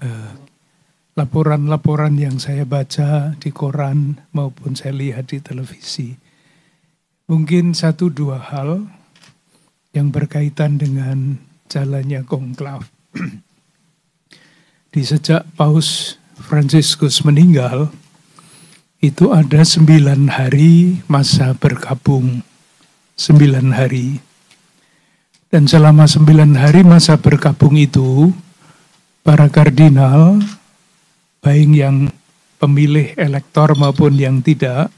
eh, laporan-laporan yang saya baca di koran maupun saya lihat di televisi. Mungkin satu dua hal yang berkaitan dengan jalannya konklav. Di sejak Paus Fransiskus meninggal, itu ada 9 hari masa berkabung. 9 hari. Dan selama 9 hari masa berkabung itu, para kardinal, baik yang pemilih elektor maupun yang tidak,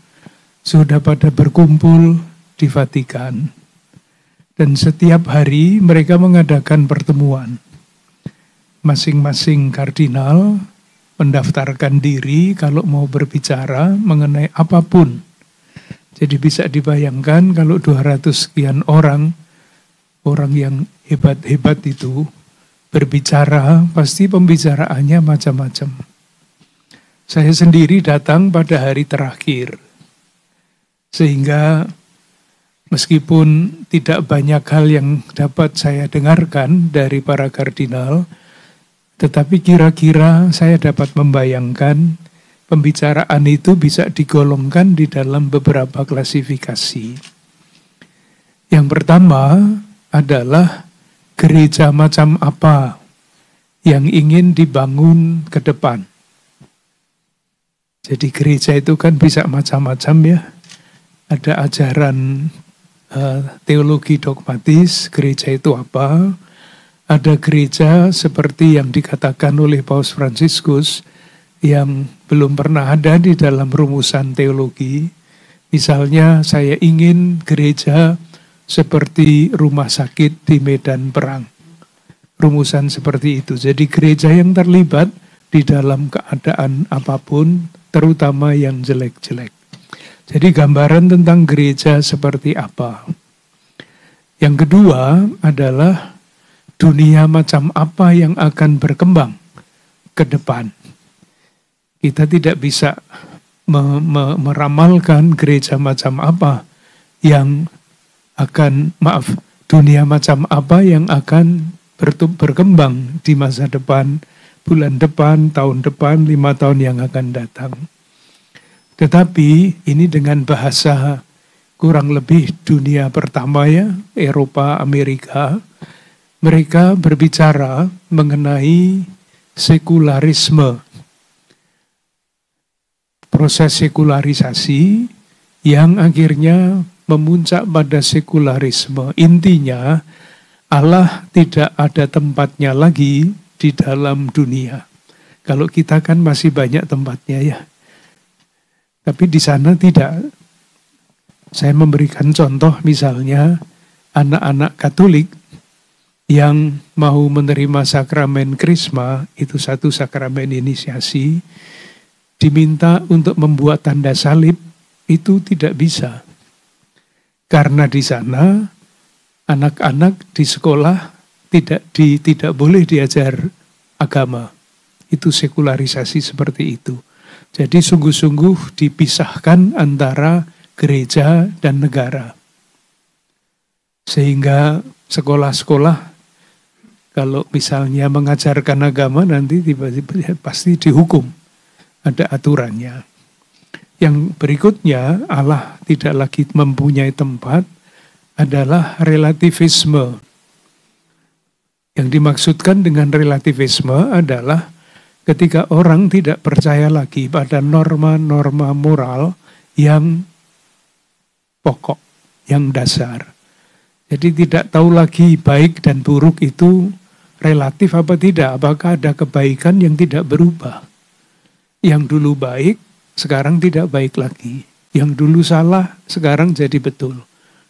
sudah pada berkumpul di Vatikan. Dan setiap hari mereka mengadakan pertemuan. Masing-masing kardinal mendaftarkan diri kalau mau berbicara mengenai apapun. Jadi bisa dibayangkan kalau 200 sekian orang yang hebat-hebat itu berbicara, pasti pembicaraannya macam-macam. Saya sendiri datang pada hari terakhir. Sehingga meskipun tidak banyak hal yang dapat saya dengarkan dari para kardinal, tetapi kira-kira saya dapat membayangkan pembicaraan itu bisa digolongkan di dalam beberapa klasifikasi. Yang pertama adalah gereja macam apa yang ingin dibangun ke depan. Jadi gereja itu kan bisa macam-macam ya. Ada ajaran teologi dogmatis, gereja itu apa? Ada gereja seperti yang dikatakan oleh Paus Fransiskus yang belum pernah ada di dalam rumusan teologi. Misalnya saya ingin gereja seperti rumah sakit di medan perang. Rumusan seperti itu. Jadi gereja yang terlibat di dalam keadaan apapun, terutama yang jelek-jelek. Jadi gambaran tentang gereja seperti apa. Yang kedua adalah dunia macam apa yang akan berkembang ke depan. Kita tidak bisa meramalkan gereja macam apa yang akan, dunia macam apa yang akan berkembang di masa depan, bulan depan, tahun depan, 5 tahun yang akan datang. Tetapi ini dengan bahasa kurang lebih dunia pertama ya, Eropa, Amerika, mereka berbicara mengenai sekularisme. Proses sekularisasi yang akhirnya memuncak pada sekularisme. Intinya Allah tidak ada tempatnya lagi di dalam dunia. Kalau kita kan masih banyak tempatnya ya. Tapi di sana tidak. Saya memberikan contoh misalnya anak-anak Katolik yang mau menerima sakramen Krisma, itu satu sakramen inisiasi, diminta untuk membuat tanda salib, itu tidak bisa. Karena di sana anak-anak di sekolah tidak boleh diajar agama. Itu sekularisasi seperti itu. Jadi sungguh-sungguh dipisahkan antara gereja dan negara. Sehingga sekolah-sekolah kalau misalnya mengajarkan agama nanti tiba-tiba pasti dihukum. Ada aturannya. Yang berikutnya Allah tidak lagi mempunyai tempat adalah relativisme. Yang dimaksudkan dengan relativisme adalah ketika orang tidak percaya lagi pada norma-norma moral yang pokok, yang dasar. Jadi tidak tahu lagi baik dan buruk itu relatif apa tidak, apakah ada kebaikan yang tidak berubah. Yang dulu baik, sekarang tidak baik lagi. Yang dulu salah, sekarang jadi betul.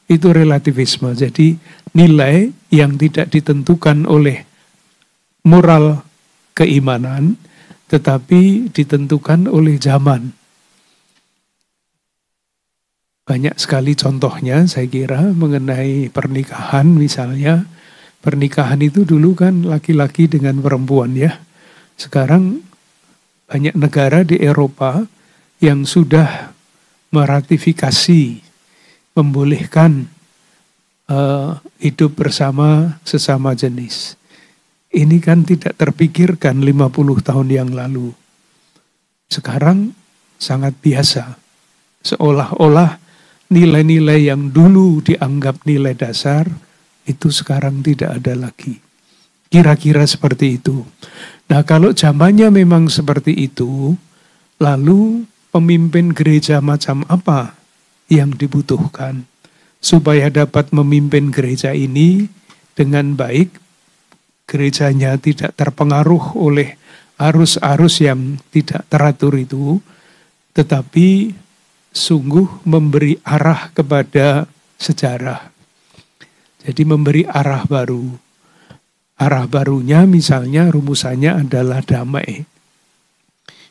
Itu relativisme. Jadi nilai yang tidak ditentukan oleh moral keimanan, tetapi ditentukan oleh zaman. Banyak sekali contohnya saya kira mengenai pernikahan misalnya. Pernikahan itu dulu kan laki-laki dengan perempuan ya. Sekarang banyak negara di Eropa yang sudah meratifikasi membolehkan hidup bersama sesama jenis. Ini kan tidak terpikirkan 50 tahun yang lalu. Sekarang sangat biasa. Seolah-olah nilai-nilai yang dulu dianggap nilai dasar, itu sekarang tidak ada lagi. Kira-kira seperti itu. Nah, kalau zamannya memang seperti itu, lalu pemimpin gereja macam apa yang dibutuhkan supaya dapat memimpin gereja ini dengan baik, gerejanya tidak terpengaruh oleh arus-arus yang tidak teratur itu, tetapi sungguh memberi arah kepada sejarah. Jadi memberi arah baru. Arah barunya misalnya rumusannya adalah damai.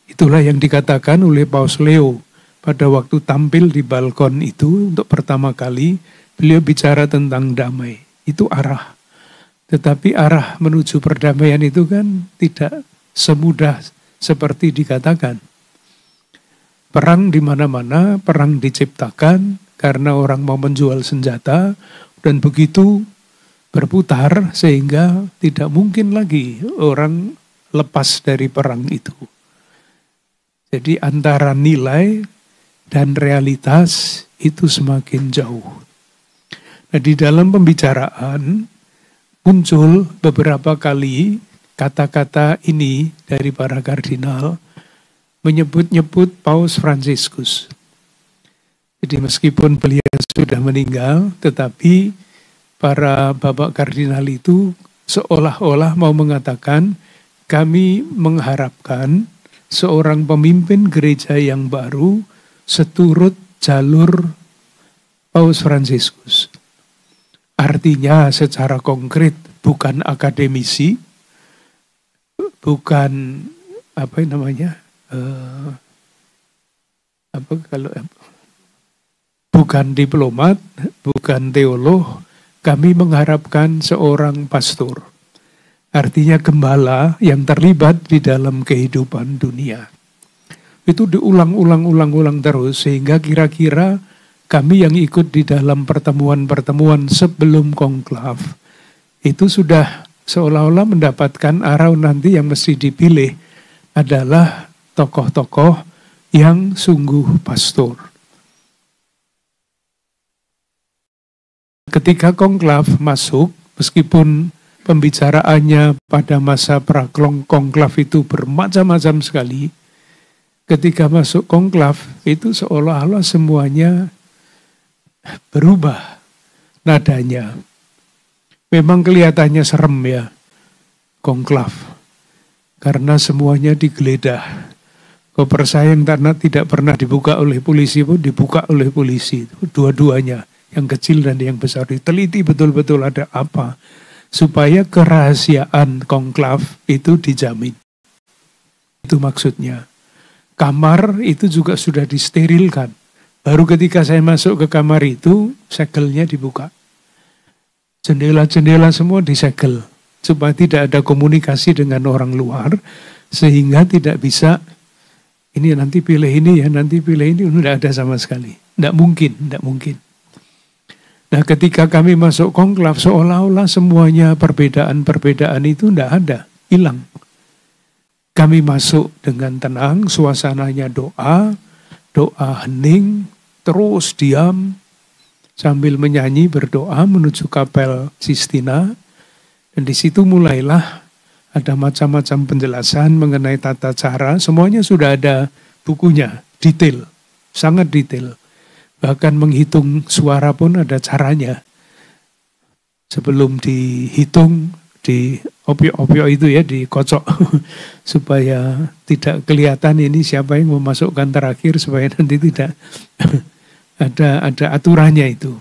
Itulah yang dikatakan oleh Paus Leo pada waktu tampil di balkon itu untuk pertama kali beliau bicara tentang damai. Itu arah. Tetapi arah menuju perdamaian itu kan tidak semudah seperti dikatakan. Perang di mana-mana, perang diciptakan karena orang mau menjual senjata dan begitu berputar sehingga tidak mungkin lagi orang lepas dari perang itu. Jadi antara nilai dan realitas itu semakin jauh. Nah, di dalam pembicaraan muncul beberapa kali kata-kata ini dari para kardinal menyebut-nyebut Paus Fransiskus. Jadi meskipun beliau sudah meninggal, tetapi para bapak kardinal itu seolah-olah mau mengatakan, kami mengharapkan seorang pemimpin gereja yang baru seturut jalur Paus Fransiskus. Artinya secara konkret bukan akademisi, bukan bukan diplomat, bukan teolog. Kami mengharapkan seorang pastor. Artinya gembala yang terlibat di dalam kehidupan dunia. Itu diulang-ulang terus sehingga kira-kira kami yang ikut di dalam pertemuan-pertemuan sebelum konklav itu sudah seolah-olah mendapatkan arah nanti yang mesti dipilih adalah tokoh-tokoh yang sungguh pastor. Ketika konklav masuk, meskipun pembicaraannya pada masa pra-konklav itu bermacam-macam sekali, ketika masuk konklav itu seolah-olah semuanya berubah nadanya. Memang kelihatannya serem ya, konklav, karena semuanya digeledah. Koper saya yang tidak pernah dibuka oleh polisi pun dibuka oleh polisi, dua-duanya. Yang kecil dan yang besar diteliti betul-betul ada apa supaya kerahasiaan konklav itu dijamin. Itu maksudnya. Kamar itu juga sudah disterilkan. Baru ketika saya masuk ke kamar itu segelnya dibuka. Jendela-jendela semua disegel supaya tidak ada komunikasi dengan orang luar sehingga tidak bisa ini nanti pilih ini ya, nanti pilih ini, tidak ada sama sekali. Tidak mungkin. Nah, ketika kami masuk konklav, seolah-olah semuanya perbedaan-perbedaan itu tidak ada, hilang. Kami masuk dengan tenang, suasananya doa hening, terus diam, sambil menyanyi berdoa menuju kapel Sistina. Dan di situ mulailah ada macam-macam penjelasan mengenai tata cara, semuanya sudah ada bukunya, detail, sangat detail. Bahkan menghitung suara pun ada caranya. Sebelum dihitung, di opio itu ya, dikocok. Supaya tidak kelihatan ini siapa yang memasukkan terakhir, supaya nanti tidak ada aturannya itu.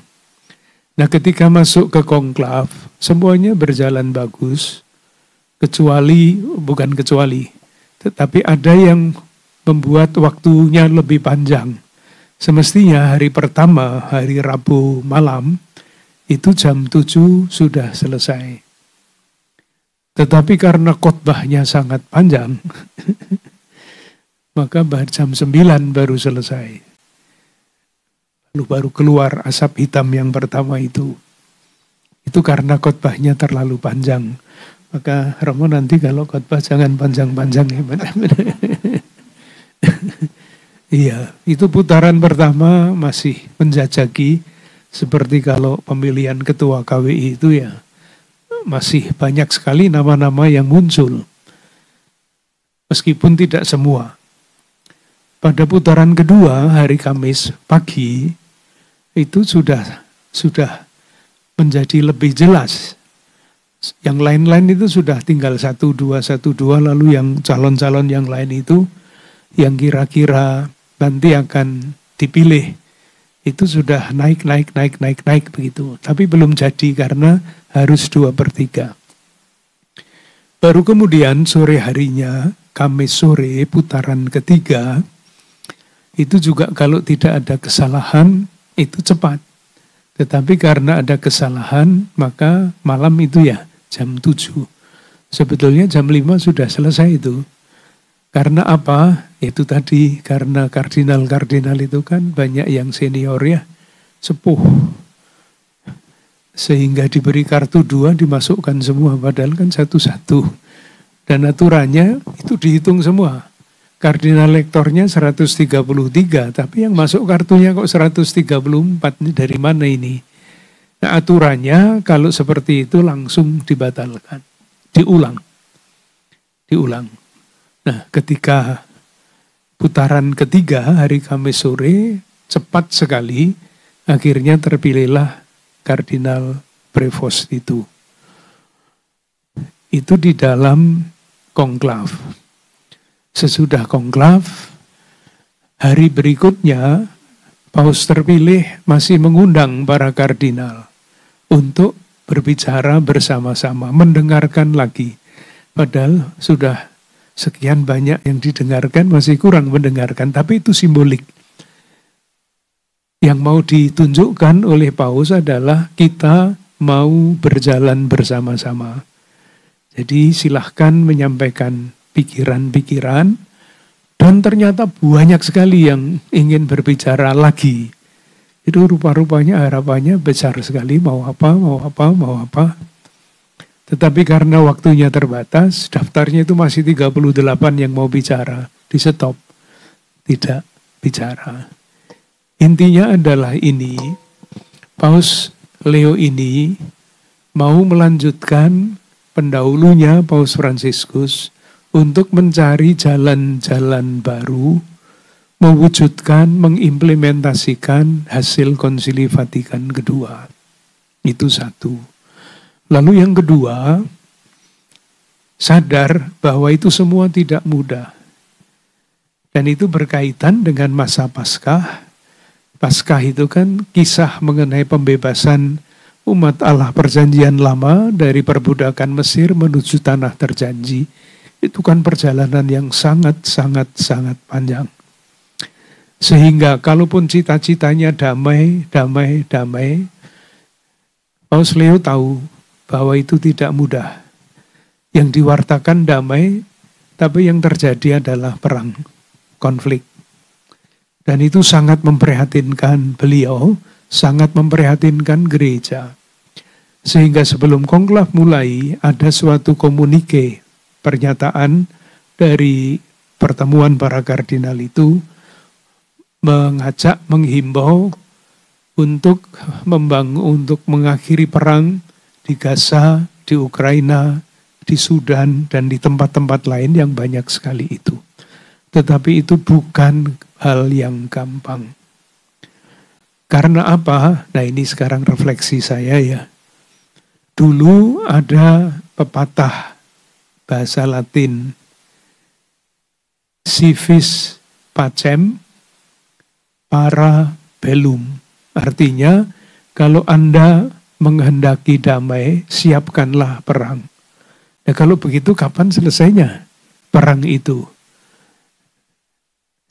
Nah, ketika masuk ke konklav, semuanya berjalan bagus. Bukan kecuali, tetapi ada yang membuat waktunya lebih panjang. Semestinya hari pertama, hari Rabu malam, itu jam 7 sudah selesai. Tetapi karena khotbahnya sangat panjang, maka jam 9 baru selesai. Lalu baru keluar asap hitam yang pertama itu. Itu karena khotbahnya terlalu panjang. Maka Romo nanti kalau khotbah jangan panjang-panjang ya. Iya, itu putaran pertama masih menjajaki, seperti kalau pemilihan ketua KWI itu ya masih banyak sekali nama-nama yang muncul. Meskipun tidak semua. Pada putaran kedua hari Kamis pagi itu sudah menjadi lebih jelas. Yang lain-lain itu sudah tinggal 1-2 lalu yang calon-calon yang lain itu yang kira-kira nanti akan dipilih itu sudah naik begitu. Tapi belum jadi karena harus 2/3. Baru kemudian sore harinya, Kamis sore putaran ketiga, itu juga kalau tidak ada kesalahan itu cepat. Tetapi karena ada kesalahan maka malam itu ya jam 7. Sebetulnya jam 5 sudah selesai itu. Karena apa? Itu tadi, karena kardinal-kardinal itu kan banyak yang senior ya, sepuh. Sehingga diberi kartu 2 dimasukkan semua, padahal kan 1-1. Dan aturannya itu dihitung semua. Kardinal lektornya 133, tapi yang masuk kartunya kok 134, ini dari mana ini? Nah aturannya kalau seperti itu langsung dibatalkan, diulang. Nah ketika putaran ketiga hari Kamis sore, cepat sekali akhirnya terpilihlah Kardinal Prevost itu. Itu di dalam konklav. Sesudah konklav, hari berikutnya Paus terpilih masih mengundang para kardinal untuk berbicara bersama-sama, mendengarkan lagi. Padahal sudah sekian banyak yang didengarkan, masih kurang mendengarkan, tapi itu simbolik. Yang mau ditunjukkan oleh Paus adalah kita mau berjalan bersama-sama. Jadi silahkan menyampaikan pikiran-pikiran, dan ternyata banyak sekali yang ingin berbicara lagi. Itu rupa-rupanya harapannya besar sekali, mau apa. Tetapi karena waktunya terbatas, daftarnya itu masih 38 yang mau bicara, di stop, tidak bicara. Intinya adalah ini, Paus Leo ini mau melanjutkan pendahulunya Paus Fransiskus untuk mencari jalan-jalan baru, mewujudkan, mengimplementasikan hasil Konsili Vatikan kedua. Itu satu. Lalu yang kedua, sadar bahwa itu semua tidak mudah. Dan itu berkaitan dengan masa Paskah. Paskah itu kan kisah mengenai pembebasan umat Allah perjanjian lama dari perbudakan Mesir menuju tanah terjanji. Itu kan perjalanan yang sangat panjang. Sehingga kalaupun cita-citanya damai, Paus Leo tahu bahwa itu tidak mudah. Yang diwartakan damai, tapi yang terjadi adalah perang, konflik. Dan itu sangat memprihatinkan beliau, sangat memprihatinkan gereja. Sehingga sebelum konklav mulai, ada suatu komunike, pernyataan dari pertemuan para kardinal itu mengajak, menghimbau untuk mengakhiri perang di Gaza, di Ukraina, di Sudan, dan di tempat-tempat lain yang banyak sekali itu. Tetapi itu bukan hal yang gampang. Karena apa? Nah ini sekarang refleksi saya ya. Dulu ada pepatah bahasa Latin, si vis pacem para bellum. Artinya, kalau Anda menghendaki damai, siapkanlah perang. Nah kalau begitu kapan selesainya perang itu?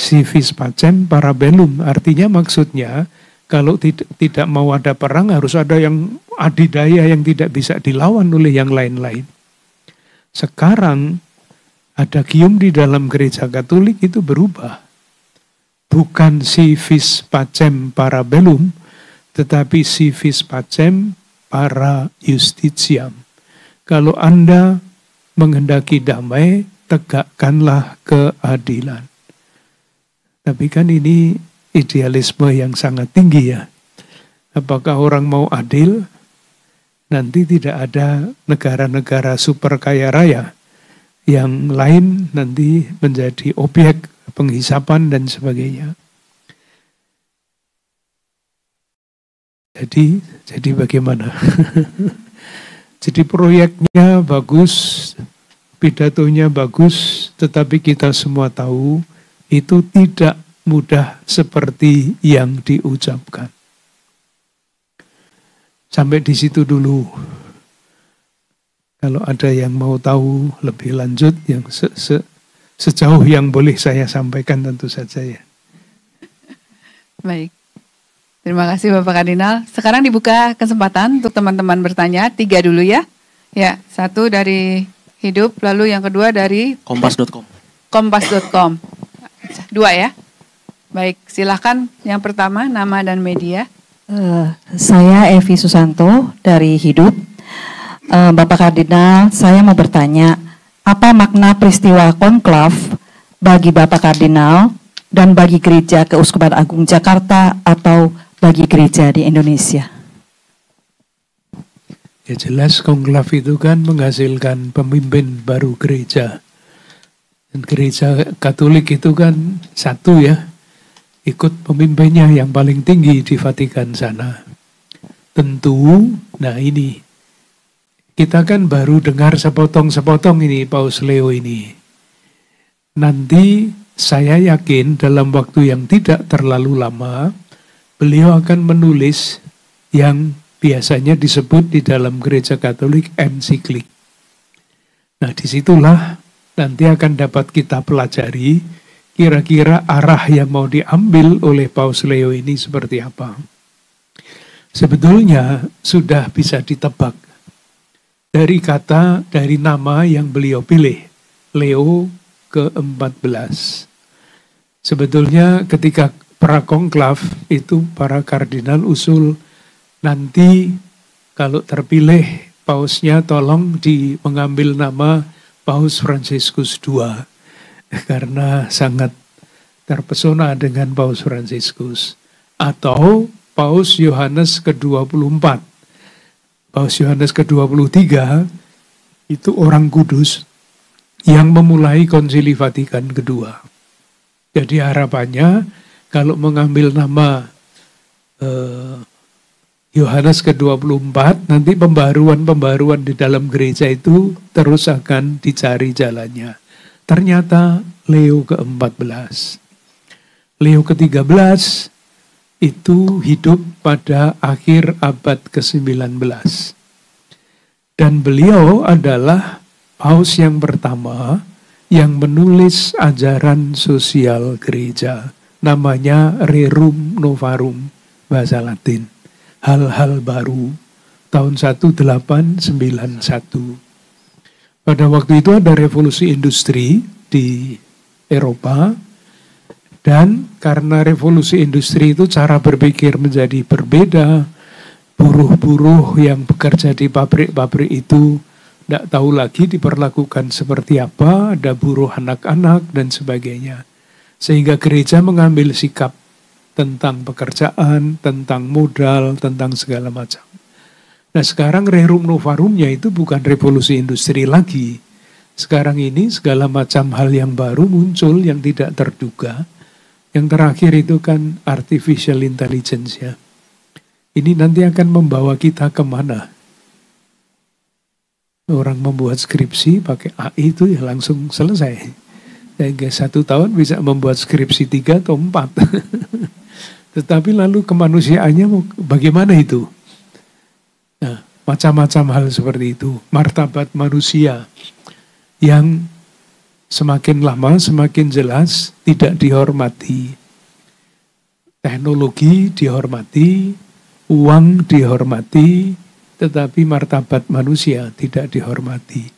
Si vis pacem para bellum. Artinya maksudnya, kalau tidak mau ada perang, harus ada yang adidaya yang tidak bisa dilawan oleh yang lain-lain. Sekarang ada gium di dalam gereja Katolik itu berubah. Bukan si vis pacem para bellum, tetapi si vis pacem para justitiam. Kalau Anda menghendaki damai, tegakkanlah keadilan. Tapi kan ini idealisme yang sangat tinggi ya. Apakah orang mau adil? Nanti tidak ada negara-negara super kaya raya. Yang lain nanti menjadi objek penghisapan dan sebagainya. Jadi bagaimana? Jadi proyeknya bagus, pidatonya bagus, tetapi kita semua tahu itu tidak mudah seperti yang diucapkan. Sampai di situ dulu. Kalau ada yang mau tahu lebih lanjut, yang sejauh yang boleh saya sampaikan tentu saja ya. Baik. Terima kasih Bapak Kardinal. Sekarang dibuka kesempatan untuk teman-teman bertanya. 3 dulu ya. Ya, 1 dari Hidup, lalu yang kedua dari Kompas.com. Kompas.com. 2 ya. Baik, silakan yang pertama nama dan media. Saya Evi Susanto dari Hidup. Bapak Kardinal, saya mau bertanya, apa makna peristiwa konklav bagi Bapak Kardinal dan bagi Gereja Keuskupan Agung Jakarta atau bagi gereja di Indonesia? Ya jelas konklav itu kan menghasilkan pemimpin baru gereja. Dan gereja Katolik itu kan satu ya, ikut pemimpinnya yang paling tinggi di Vatikan sana. Tentu, nah ini, kita kan baru dengar sepotong-sepotong ini Paus Leo ini. Nanti saya yakin dalam waktu yang tidak terlalu lama, beliau akan menulis yang biasanya disebut di dalam gereja Katolik ensiklik. Nah disitulah nanti akan dapat kita pelajari kira-kira arah yang mau diambil oleh Paus Leo ini seperti apa. Sebetulnya sudah bisa ditebak dari nama yang beliau pilih, Leo ke-14. Sebetulnya ketika prakonklav itu para kardinal usul nanti kalau terpilih pausnya tolong mengambil nama Paus Fransiskus II karena sangat terpesona dengan Paus Fransiskus, atau Paus Yohanes ke-24. Paus Yohanes ke-23 itu orang kudus yang memulai Konsili Vatikan kedua. Jadi harapannya kalau mengambil nama Yohanes ke-24, nanti pembaruan-pembaruan di dalam gereja itu terus akan dicari jalannya. Ternyata Leo ke-14. Leo ke-13 itu hidup pada akhir abad ke-19. Dan beliau adalah paus yang pertama yang menulis ajaran sosial gereja. Namanya Rerum Novarum, bahasa Latin. Hal-hal baru, tahun 1891. Pada waktu itu ada revolusi industri di Eropa, dan karena revolusi industri itu cara berpikir menjadi berbeda. Buruh-buruh yang bekerja di pabrik-pabrik itu tidak tahu lagi diperlakukan seperti apa, ada buruh anak-anak dan sebagainya. Sehingga gereja mengambil sikap tentang pekerjaan, tentang modal, tentang segala macam. Nah sekarang Rerum Novarumnya itu bukan revolusi industri lagi. Sekarang ini segala macam hal yang baru muncul yang tidak terduga. Yang terakhir itu kan artificial intelligence ya. Ini nanti akan membawa kita kemana? Orang membuat skripsi pakai AI itu ya langsung selesai. Sehingga 1 tahun bisa membuat skripsi 3 atau 4. Tetapi lalu kemanusiaannya bagaimana itu? Nah, macam-macam hal seperti itu. Martabat manusia yang semakin lama semakin jelas tidak dihormati. Teknologi dihormati, uang dihormati, tetapi martabat manusia tidak dihormati.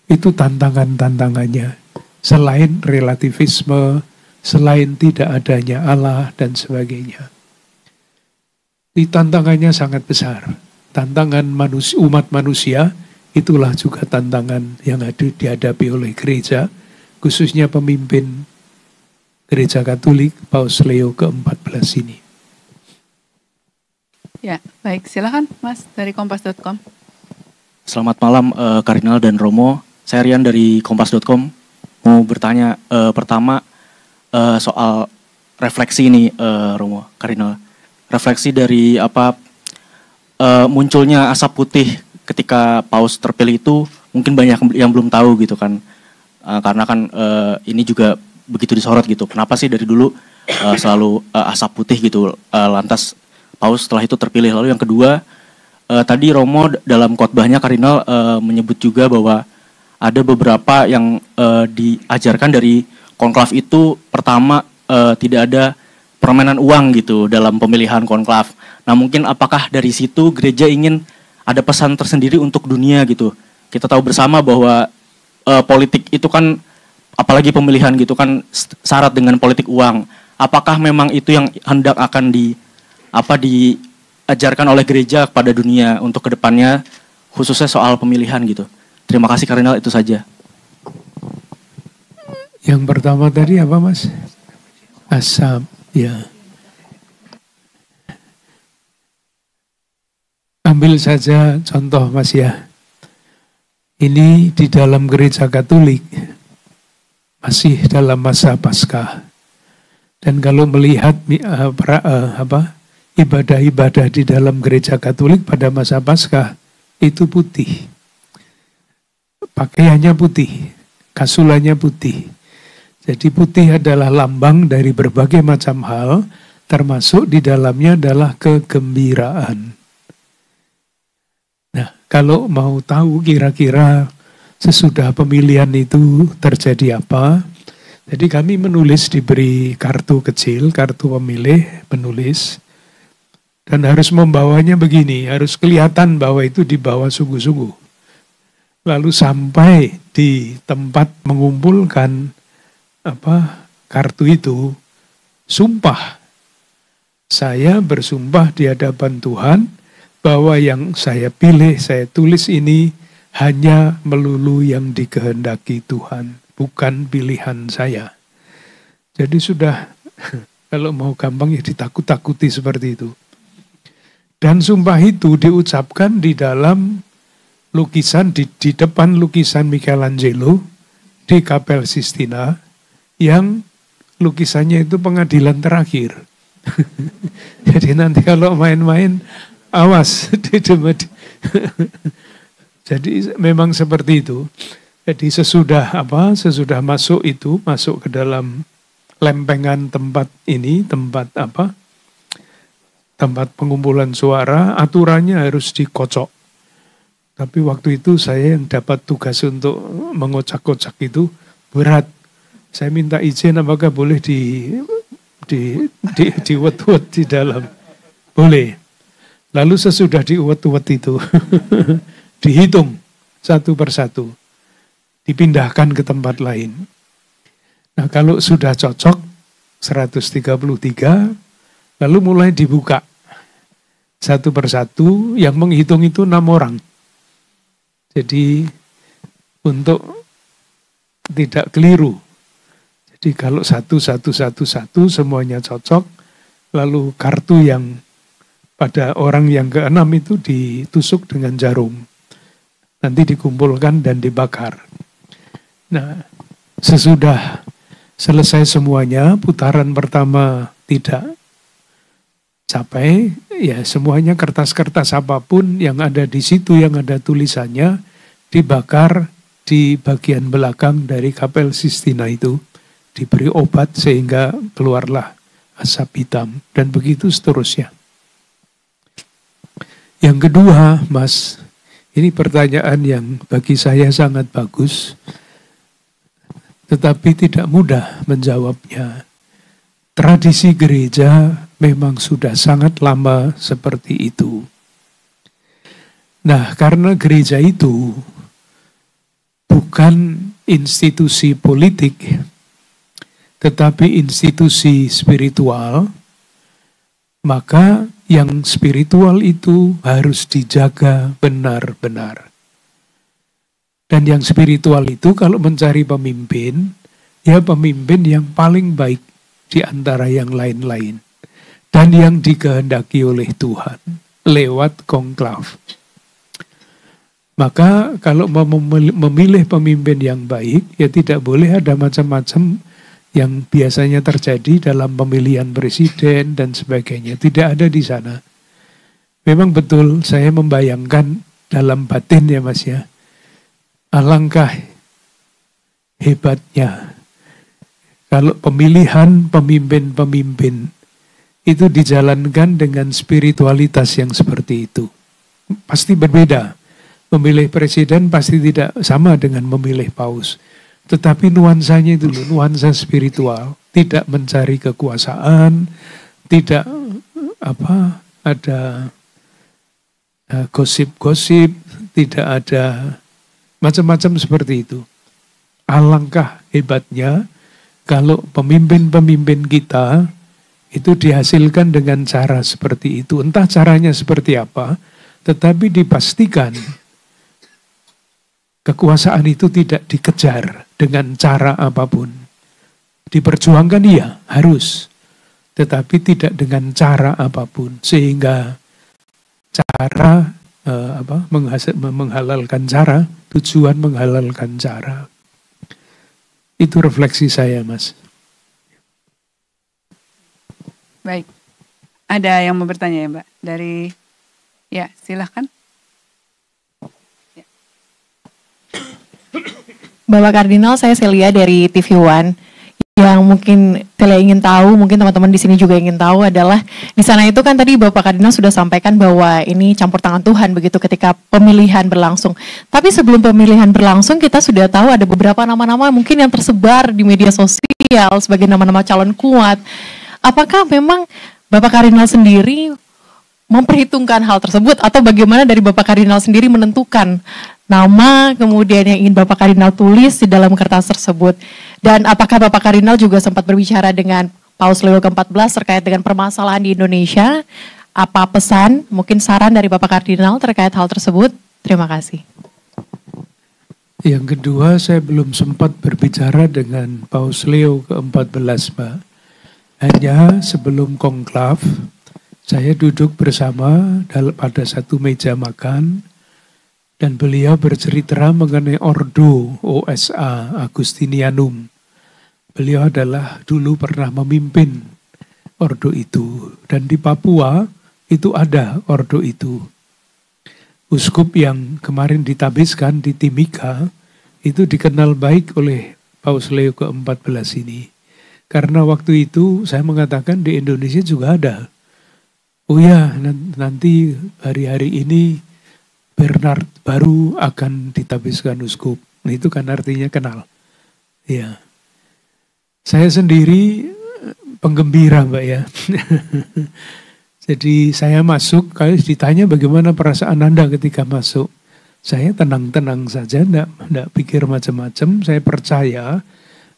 Itu tantangan-tantangannya. Selain relativisme, selain tidak adanya Allah dan sebagainya. Tantangannya sangat besar. Tantangan umat manusia itulah juga tantangan yang dihadapi oleh gereja, khususnya pemimpin Gereja Katolik Paus Leo ke-14 ini. Ya, baik. Silakan Mas dari kompas.com. Selamat malam Kardinal dan Romo. Saya Rian dari kompas.com. Mau bertanya pertama soal refleksi ini Romo, Kardinal. Refleksi dari munculnya asap putih ketika Paus terpilih itu mungkin banyak yang belum tahu gitu kan. Karena kan ini juga begitu disorot gitu. Kenapa sih dari dulu selalu asap putih gitu, lantas Paus setelah itu terpilih. Lalu yang kedua, tadi Romo dalam khotbahnya Kardinal menyebut juga bahwa ada beberapa yang diajarkan dari konklav itu. Pertama, tidak ada permainan uang gitu dalam pemilihan konklav. Nah mungkin apakah dari situ gereja ingin ada pesan tersendiri untuk dunia gitu. Kita tahu bersama bahwa politik itu kan, apalagi pemilihan gitu kan, syarat dengan politik uang. Apakah memang itu yang hendak akan diajarkan oleh gereja kepada dunia untuk kedepannya, khususnya soal pemilihan gitu. Terima kasih Kardinal, itu saja. Yang pertama tadi apa Mas? Asap, ya. Ambil saja contoh Mas ya. Ini di dalam Gereja Katolik masih dalam masa Paskah. Dan kalau melihat ibadah-ibadah di dalam Gereja Katolik pada masa Paskah itu putih. Pakaiannya putih, kasulannya putih. Jadi putih adalah lambang dari berbagai macam hal, termasuk di dalamnya adalah kegembiraan. Nah, kalau mau tahu kira-kira sesudah pemilihan itu terjadi apa, jadi kami menulis, diberi kartu kecil, kartu pemilih, menulis. Dan harus membawanya begini, harus kelihatan bahwa itu dibawa sungguh-sungguh. Lalu sampai di tempat mengumpulkan kartu itu, sumpah. Saya bersumpah di hadapan Tuhan bahwa yang saya pilih, saya tulis ini hanya melulu yang dikehendaki Tuhan, bukan pilihan saya. Jadi sudah, kalau mau gampang ya ditakut-takuti seperti itu. Dan sumpah itu diucapkan di dalam lukisan, di depan lukisan Michelangelo di Kapel Sistina, yang lukisannya itu pengadilan terakhir. Jadi nanti kalau main-main, awas. Jadi memang seperti itu. Jadi sesudah masuk ke dalam lempengan tempat ini, tempat pengumpulan suara, aturannya harus dikocok. Tapi waktu itu saya yang dapat tugas untuk mengocak-kocak itu berat. Saya minta izin apakah boleh diuet-uet di dalam. Boleh. Lalu sesudah diuet-uet itu dihitung satu persatu. Dipindahkan ke tempat lain. Nah kalau sudah cocok 133, lalu mulai dibuka satu persatu, yang menghitung itu 6 orang. Jadi untuk tidak keliru. Jadi kalau satu semuanya cocok, lalu kartu yang pada orang yang ke-6 itu ditusuk dengan jarum. Nanti dikumpulkan dan dibakar. Nah, sesudah selesai semuanya, putaran pertama tidak capai, ya semuanya kertas-kertas apapun yang ada di situ, yang ada tulisannya, dibakar di bagian belakang dari Kapel Sistina itu, diberi obat sehingga keluarlah asap hitam, dan begitu seterusnya. Yang kedua, Mas, ini pertanyaan yang bagi saya sangat bagus, tetapi tidak mudah menjawabnya. Tradisi gereja memang sudah sangat lama seperti itu. Nah, karena gereja itu bukan institusi politik, tetapi institusi spiritual, maka yang spiritual itu harus dijaga benar-benar. Dan yang spiritual itu kalau mencari pemimpin, ya pemimpin yang paling baik di antara yang lain-lain. Dan yang dikehendaki oleh Tuhan lewat konklav. Maka kalau mau memilih pemimpin yang baik, ya tidak boleh ada macam-macam yang biasanya terjadi dalam pemilihan presiden dan sebagainya. Tidak ada di sana. Memang betul saya membayangkan dalam batin ya Mas ya. Alangkah hebatnya kalau pemilihan pemimpin-pemimpin itu dijalankan dengan spiritualitas yang seperti itu. Pasti berbeda. Memilih presiden pasti tidak sama dengan memilih paus. Tetapi nuansanya itu nuansa spiritual. Tidak mencari kekuasaan, tidak ada gosip-gosip, tidak ada macam-macam seperti itu. Alangkah hebatnya kalau pemimpin-pemimpin kita itu dihasilkan dengan cara seperti itu. Entah caranya seperti apa, tetapi dipastikan kekuasaan itu tidak dikejar dengan cara apapun. Diperjuangkan iya, harus. Tetapi tidak dengan cara apapun. Sehingga cara menghalalkan cara, tujuan menghalalkan cara. Itu refleksi saya, Mas. Baik. Ada yang mau bertanya ya, Mbak? Ya, silahkan. Bapak Kardinal, saya Celia dari TV One. Yang mungkin Celia ingin tahu, mungkin teman-teman di sini juga ingin tahu adalah di sana itu kan tadi Bapak Kardinal sudah sampaikan bahwa ini campur tangan Tuhan begitu ketika pemilihan berlangsung. Tapi sebelum pemilihan berlangsung kita sudah tahu ada beberapa nama-nama mungkin yang tersebar di media sosial sebagai nama-nama calon kuat. Apakah memang Bapak Kardinal sendiri memperhitungkan hal tersebut atau bagaimana dari Bapak Kardinal sendiri menentukan nama kemudian yang ingin Bapak Kardinal tulis di dalam kertas tersebut? Dan apakah Bapak Kardinal juga sempat berbicara dengan Paus Leo ke-14 terkait dengan permasalahan di Indonesia? Apa pesan, mungkin saran dari Bapak Kardinal terkait hal tersebut? Terima kasih. Yang kedua, saya belum sempat berbicara dengan Paus Leo ke-14, Mbak. Hanya sebelum konklav, saya duduk bersama pada satu meja makan, dan beliau bercerita mengenai Ordo OSA Agustinianum. Beliau adalah dulu pernah memimpin ordo itu. Dan di Papua itu ada ordo itu. Uskup yang kemarin ditabiskan di Timika itu dikenal baik oleh Paus Leo ke-14 ini. Karena waktu itu saya mengatakan di Indonesia juga ada. Oh ya, nanti hari-hari ini Bernard baru akan ditabiskan uskup. Nah, itu kan artinya kenal. Ya. Saya sendiri penggembira, Mbak ya. Jadi saya masuk, kalau ditanya bagaimana perasaan Anda ketika masuk. Saya tenang-tenang saja, enggak pikir macam-macam. Saya percaya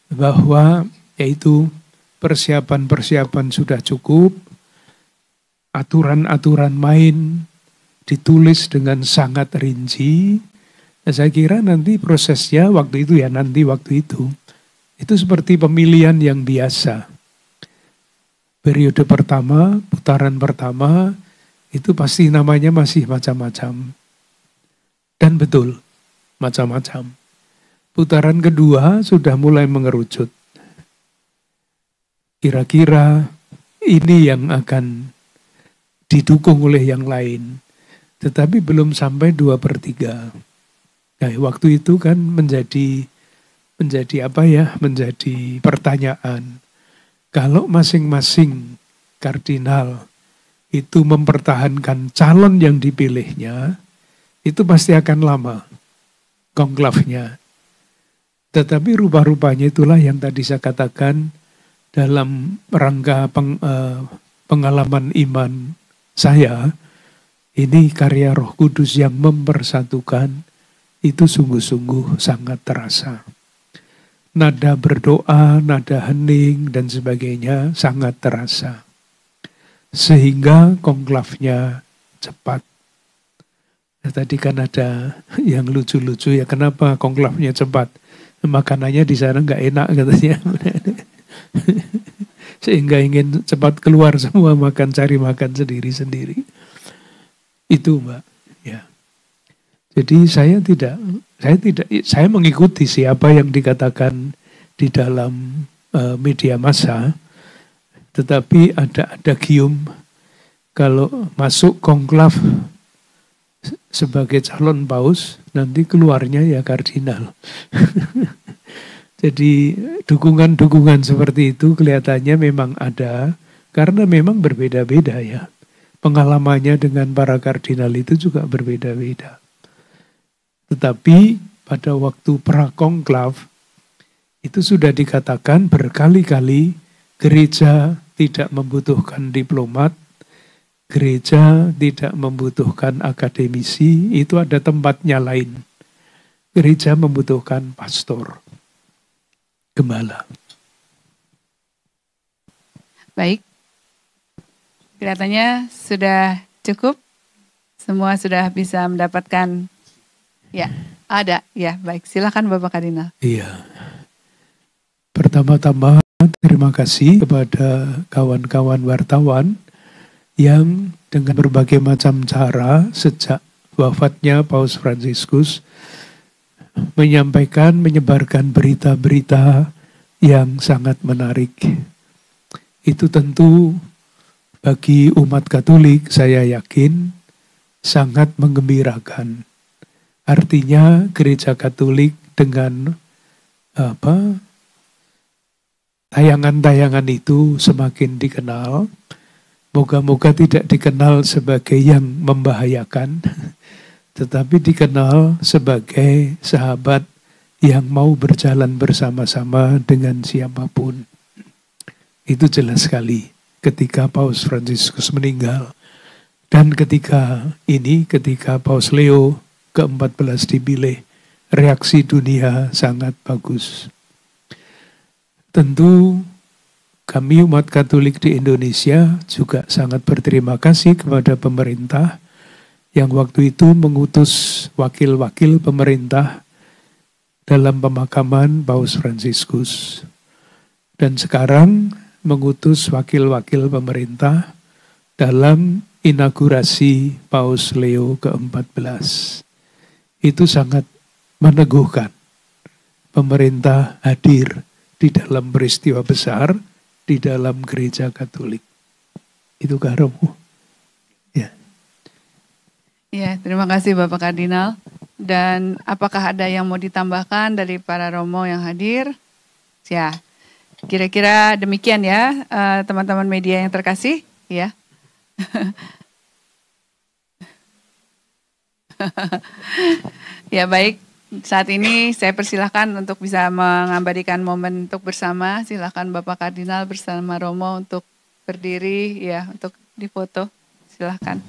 bahwa yaitu persiapan-persiapan sudah cukup. Aturan-aturan main ditulis dengan sangat rinci. Nah, saya kira nanti prosesnya waktu itu ya, itu seperti pemilihan yang biasa. Periode pertama, putaran pertama, itu pasti namanya masih macam-macam. Dan betul, macam-macam. Putaran kedua sudah mulai mengerucut. Kira-kira ini yang akan didukung oleh yang lain. Tetapi belum sampai 2/3. Nah, waktu itu kan menjadi pertanyaan. Kalau masing-masing kardinal itu mempertahankan calon yang dipilihnya, itu pasti akan lama konklavnya. Tetapi rupa-rupanya itulah yang tadi saya katakan dalam rangka pengalaman iman saya, ini karya Roh Kudus yang mempersatukan, itu sungguh-sungguh sangat terasa. Nada berdoa, nada hening, dan sebagainya sangat terasa. Sehingga konklavnya cepat. Nah, tadi kan ada yang lucu-lucu ya, kenapa konklafnya cepat? Makanannya di sana nggak enak katanya. Sehingga ingin cepat keluar semua cari makan sendiri-sendiri. Itu Mbak, ya. Jadi saya mengikuti siapa yang dikatakan di dalam media massa, tetapi ada gium kalau masuk konklav sebagai calon paus, nanti keluarnya ya kardinal. Jadi dukungan-dukungan seperti itu kelihatannya memang ada, karena memang berbeda-beda ya. Pengalamannya dengan para kardinal itu juga berbeda-beda. Tetapi pada waktu prakonklav, itu sudah dikatakan berkali-kali gereja tidak membutuhkan diplomat, gereja tidak membutuhkan akademisi, itu ada tempatnya lain. Gereja membutuhkan pastor, gembala. Baik, kelihatannya sudah cukup. Semua sudah bisa mendapatkan, ya ada, ya baik. Silakan Bapak Kardinal. Iya. Pertama-tama terima kasih kepada kawan-kawan wartawan yang dengan berbagai macam cara sejak wafatnya Paus Fransiskus menyebarkan berita-berita yang sangat menarik. Itu tentu bagi umat Katolik saya yakin sangat menggembirakan. Artinya gereja Katolik dengan tayangan-tayangan itu semakin dikenal. Moga-moga tidak dikenal sebagai yang membahayakan, tetapi dikenal sebagai sahabat yang mau berjalan bersama-sama dengan siapapun. Itu jelas sekali ketika Paus Fransiskus meninggal. Dan ketika Paus Leo ke-14 dipilih, reaksi dunia sangat bagus. Tentu kami umat Katolik di Indonesia juga sangat berterima kasih kepada pemerintah yang waktu itu mengutus wakil-wakil pemerintah dalam pemakaman Paus Fransiskus. Dan sekarang mengutus wakil-wakil pemerintah dalam inaugurasi Paus Leo ke-14. Itu sangat meneguhkan. Pemerintah hadir di dalam peristiwa besar di dalam gereja Katolik. Itu karomu. Ya. Ya, terima kasih Bapak Kardinal. Dan apakah ada yang mau ditambahkan dari para romo yang hadir? Ya, kira-kira demikian ya, teman-teman media yang terkasih. Ya. Ya baik. Saat ini saya persilahkan untuk bisa mengabadikan momen untuk bersama. Silakan Bapak Kardinal bersama Romo untuk berdiri ya untuk difoto. Silakan.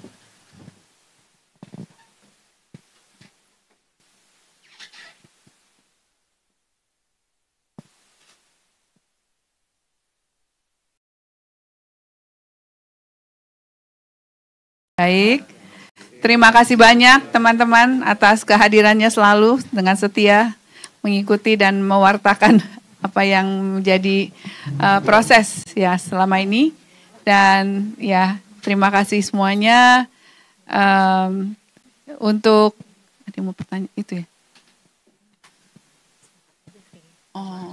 Baik. Terima kasih banyak teman-teman atas kehadirannya selalu dengan setia mengikuti dan mewartakan apa yang menjadi proses ya selama ini. Dan ya terima kasih semuanya untuk ada yang mau bertanya itu ya. Oh.